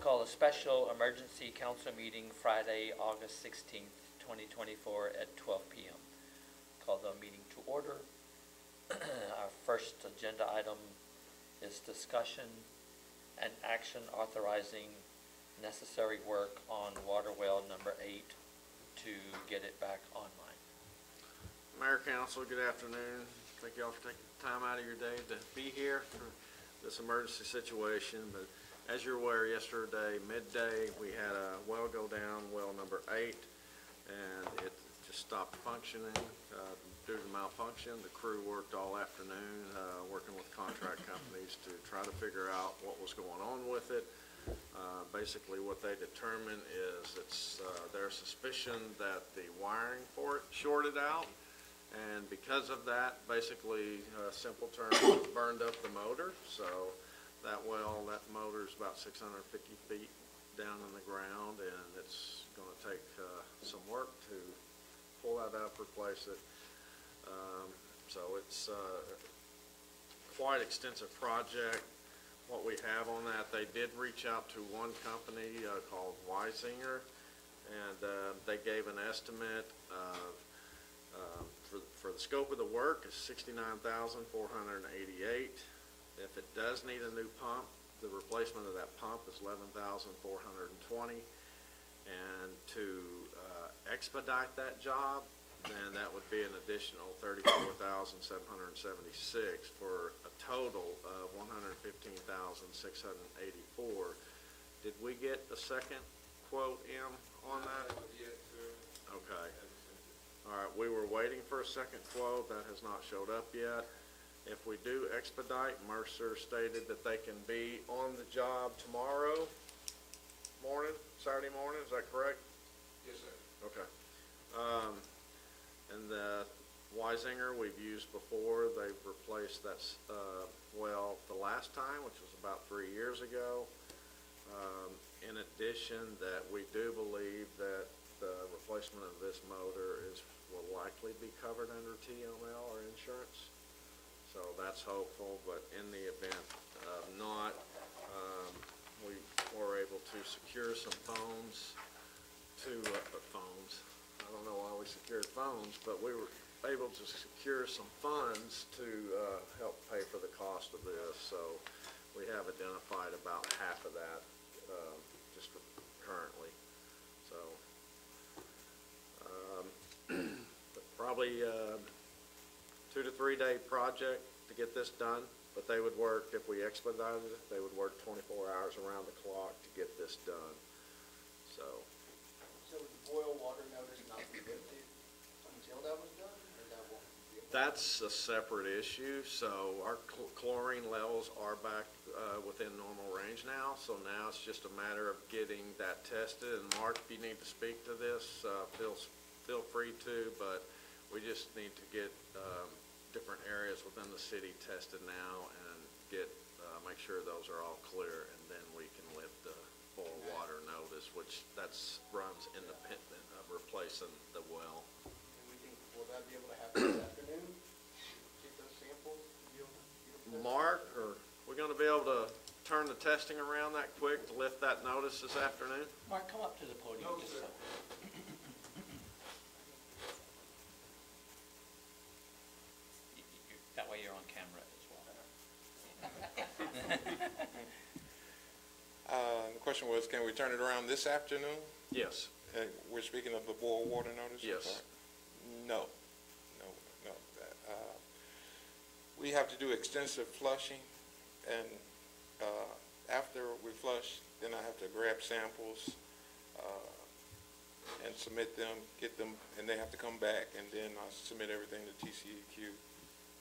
call a special emergency council meeting Friday, August 16th, 2024 at 12 p.m. Call the meeting to order. Our first agenda item is discussion and action authorizing necessary work on water well number 8 to get it back online. Mayor, Council, good afternoon. Thank you all for taking time out of your day to be here for this emergency situation. But as you're aware, yesterday, midday, we had a well go down, well number 8, and it just stopped functioning due to malfunction. The crew worked all afternoon working with contract companies to try to figure out what was going on with it. Basically what they determined is it's their suspicion that the wiring for it shorted out, and because of that, basically simple terms, burned up the motor. So that motor is about 650 feet down in the ground, and it's going to take some work to pull that up, replace it. So it's quite extensive project. What we have on that, they did reach out to one company called Weisinger, and they gave an estimate of for the scope of the work is $69,488. If it does need a new pump, the replacement of that pump is $11,420, and to expedite that job, then that would be an additional $34,776 for a total of $115,684. Did we get the second quote in on that? Okay. All right, we were waiting for a second quote. That has not showed up yet. If we do expedite, Mercer stated that they can be on the job tomorrow morning, Saturday morning. Is that correct? Yes, sir. Okay. And the Weisinger we've used before. They've replaced that well the last time, which was about 3 years ago. In addition, that we do believe that the replacement of this motor will likely be covered under TML or insurance. So that's hopeful, but in the event of not, we were able to secure some phones I don't know why we secured phones, but we were able to secure some funds to help pay for the cost of this. So we have identified about half of that just currently. So but probably 2 to 3 day project to get this done, but they would work, if we expedited it, they would work 24 hours around the clock to get this done. So would the boil water notice not be lifted until that was done, or that won't be? that's a separate issue. So our chlorine levels are back within normal range now. So now it's just a matter of getting that tested. And Mark, if you need to speak to this, feel free to, but we just need to get different areas within the city tested now and make sure those are all clear, and then we can lift the boil water notice, which runs independent of replacing the well. And we think, will that be able to happen this afternoon? Get those samples? Mark, are we going to be able to turn the testing around that quick to lift that notice this afternoon? Mark, come up to the podium. No, just sir. so. That way you're on camera as well. The question was, can we turn it around this afternoon? Yes. We're speaking of the boil water notice? Yes. No. We have to do extensive flushing, and after we flush, then I have to grab samples and submit them, get them, and they have to come back, and then I submit everything to TCEQ,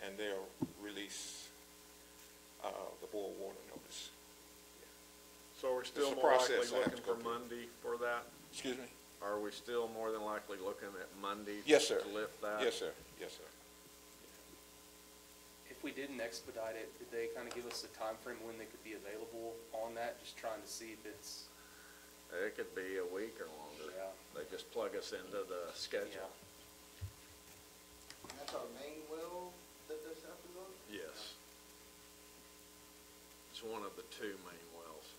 and they'll release the boil water notice. So we're still It's a more likely process I have looking to go for through. Monday for that? Excuse me? Are we still more than likely looking at Monday Yes, sir. to lift that? Yes, sir. Yes, sir. If we didn't expedite it, did they kind of give us a time frame when they could be available on that? Just trying to see if it's, It could be a week or longer. Yeah. They just plug us into the schedule. yeah. And that's our main well that this happens on? Yes. It's one of the 2 main wells.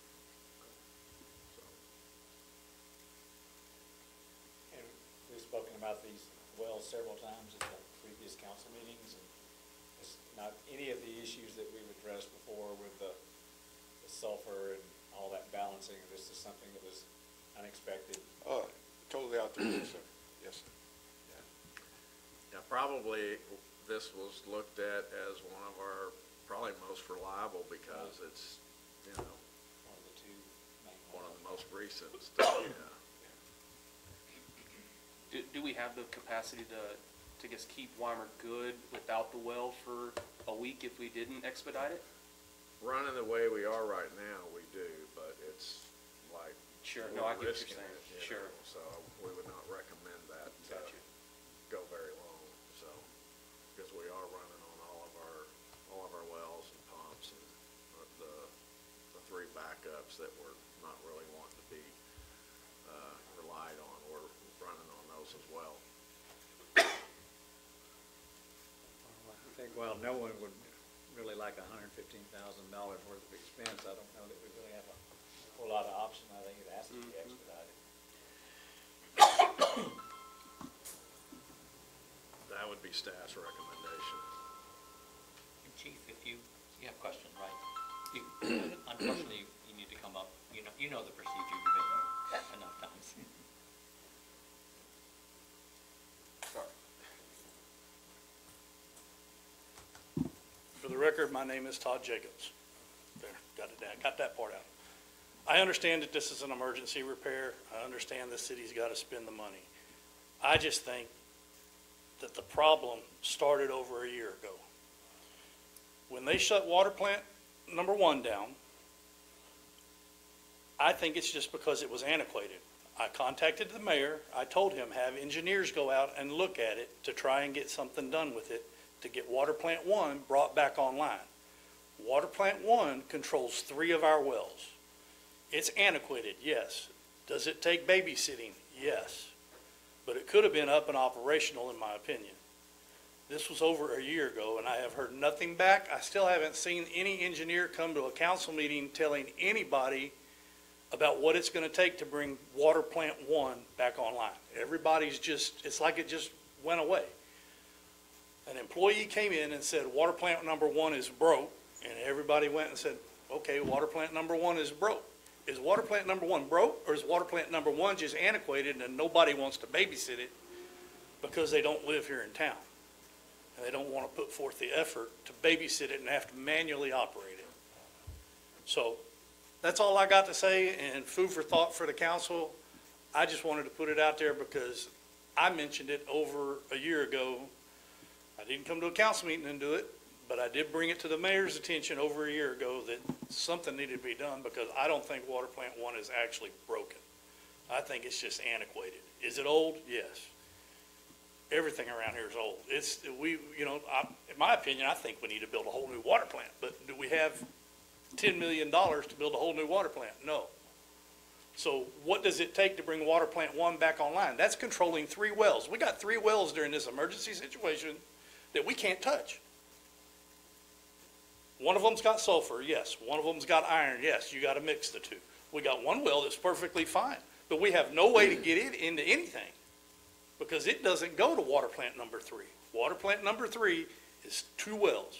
spoken about these wells several times at the previous council meetings, and it's not any of the issues that we've addressed before with the sulfur and all that balancing. This is something that was unexpected. Totally out there, yes, sir. Yes, sir. Yeah, probably this was looked at as one of our probably most reliable because it's, you know, One of the two main one of ones. the most recent stuff, yeah. Do we have the capacity to just keep Weimer good without the well for a week if we didn't expedite it? Running the way we are right now, we do, but it's like. Sure, we're no, I get what risking you're saying. it, you Sure. know, So we would not recommend that Gotcha. go very long, so, because we are running on all of our wells and pumps and the three backups that we're not really wanting to be, relied on, we're running on those as well. I think, well, no one would really like $115,000 worth of expense. I don't know that we really have a whole lot of option. I think it has to be expedited. That would be staff's recommendation. Chief, if you have questions, right? Unfortunately, you need to come up, you know the procedure, you've been there enough times. Sorry. For the record, my name is Todd Jacobs. There, got that part out. I understand that this is an emergency repair. I understand the city's got to spend the money. I just think that the problem started over a year ago. When they shut water plant number 1 down, I think it's just because it was antiquated. I contacted the mayor. I told him have engineers go out and look at it to try and get something done with it to get water plant 1 brought back online. Water plant 1 controls 3 of our wells. It's antiquated, yes. Does it take babysitting? Yes. But it could have been up and operational in my opinion. This was over a year ago and I have heard nothing back. I still haven't seen any engineer come to a council meeting telling anybody about what it's going to take to bring water plant 1 back online. Everybody's just, it's like it just went away. An employee came in and said water plant number 1 is broke, and everybody went and said, okay, water plant number 1 is broke. Is water plant number 1 broke, or is water plant number 1 just antiquated and nobody wants to babysit it because they don't live here in town? And they don't want to put forth the effort to babysit it and have to manually operate it. So that's all I got to say, and food for thought for the council. I just wanted to put it out there because I mentioned it over a year ago. I didn't come to a council meeting and do it, but I did bring it to the mayor's attention over a year ago that something needed to be done because I don't think water plant 1 is actually broken. I think it's just antiquated. Is it old? Yes. Everything around here is old. In my opinion, I think we need to build a whole new water plant, but do we have $10 million to build a whole new water plant? No. So what does it take to bring water plant 1 back online? That's controlling 3 wells. We got 3 wells during this emergency situation that we can't touch. One of them's got sulfur, yes. One of them's got iron, yes. You got to mix the 2. We got 1 well that's perfectly fine, but we have no way to get it into anything because it doesn't go to water plant number 3. Water plant number 3 is 2 wells.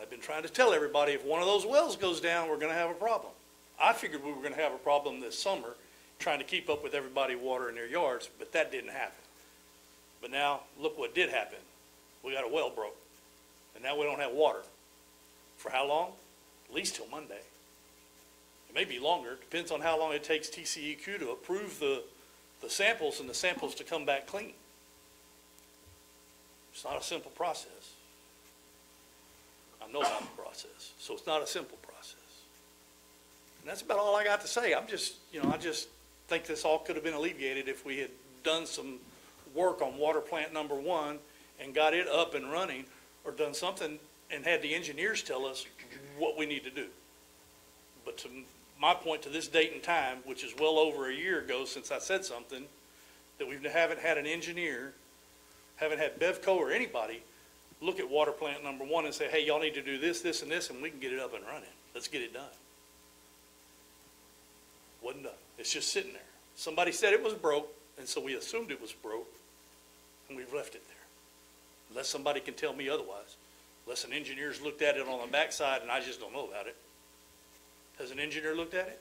I've been trying to tell everybody if one of those wells goes down, we're going to have a problem. I figured we were going to have a problem this summer trying to keep up with everybody watering their yards, but that didn't happen. But now, look what did happen. We got a well broke, and now we don't have water. For how long? At least till Monday. It may be longer. Depends on how long it takes TCEQ to approve the samples and the samples to come back clean. It's not a simple process. I know about the process, so it's not a simple process. And that's about all I got to say. I just think this all could have been alleviated if we had done some work on water plant number 1 and got it up and running, or done something and had the engineers tell us what we need to do. But to my point, to this date and time, which is well over a year ago since I said something, that we haven't had an engineer, haven't had Bevco or anybody look at water plant number 1 and say, hey, y'all need to do this, this, and this, and we can get it up and running. Let's get it done. Wasn't done. It's just sitting there. Somebody said it was broke. and so we assumed it was broke, and we've left it there. Unless somebody can tell me otherwise, unless an engineer's looked at it on the backside and I just don't know about it. Has an engineer looked at it?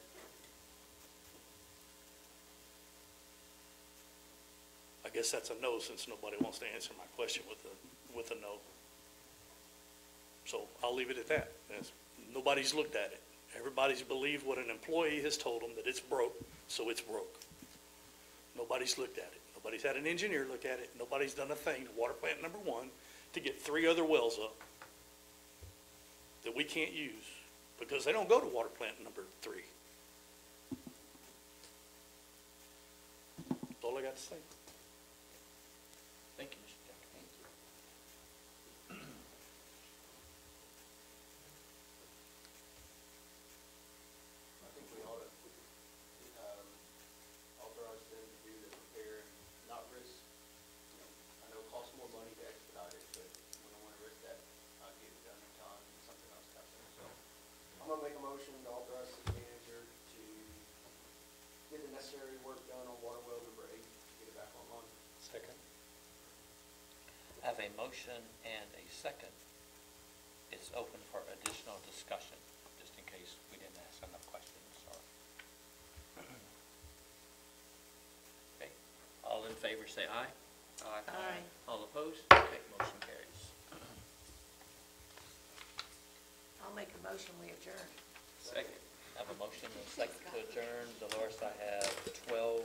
I guess that's a no, since nobody wants to answer my question with a no. So I'll leave it at that. Nobody's looked at it. Everybody's believed what an employee has told them, that it's broke, so it's broke. Nobody's looked at it. Nobody's had an engineer look at it. Nobody's done a thing to water plant number 1 to get 3 other wells up that we can't use because they don't go to water plant number 3. That's all I got to say. Thank you, Mr. Jack. Thank you. I think we ought to, authorize them to do the repair and not risk, I know it costs more money to expedite it, but we don't wanna risk that, not getting it done in time and something else happens, so. I'm gonna make a motion to authorize the city manager to get the necessary work done on water well number 8 to get it back online. Second. I have a motion and a second. It's open for additional discussion, just in case we didn't ask enough questions or. Okay, all in favor say aye. Aye. All opposed? Okay, motion carries. I'll make a motion, we adjourn. Second. I have a motion and a second to adjourn. Dolores, I have 12